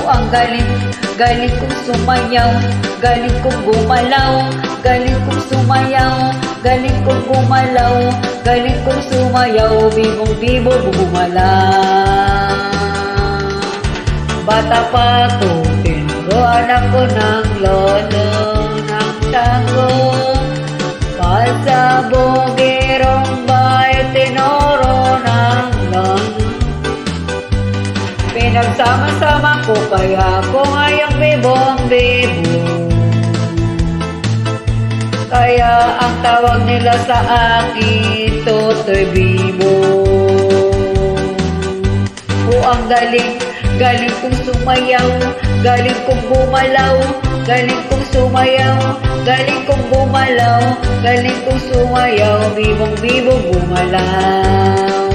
ang galing, galing kong sumayaw, galing kong gumalaw, galing kong sumayaw, galing kong gumalaw, galing kong sumayaw, bibong-bibo bumala. Bata pa to, tinuruan ako ng lolo ng tango, pasabugirong bahay tinuro ng lolo. Pinagsama-sama ko kaya ako ngayong bibong-bibo. Kaya ang tawag nila sa akin, Totoy Bibo. O ang galing, galing kong sumayaw, galing kong gumalaw, galing kong sumayaw, galing kong gumalaw, galing kong sumayaw, bibong-bibo gumalaw.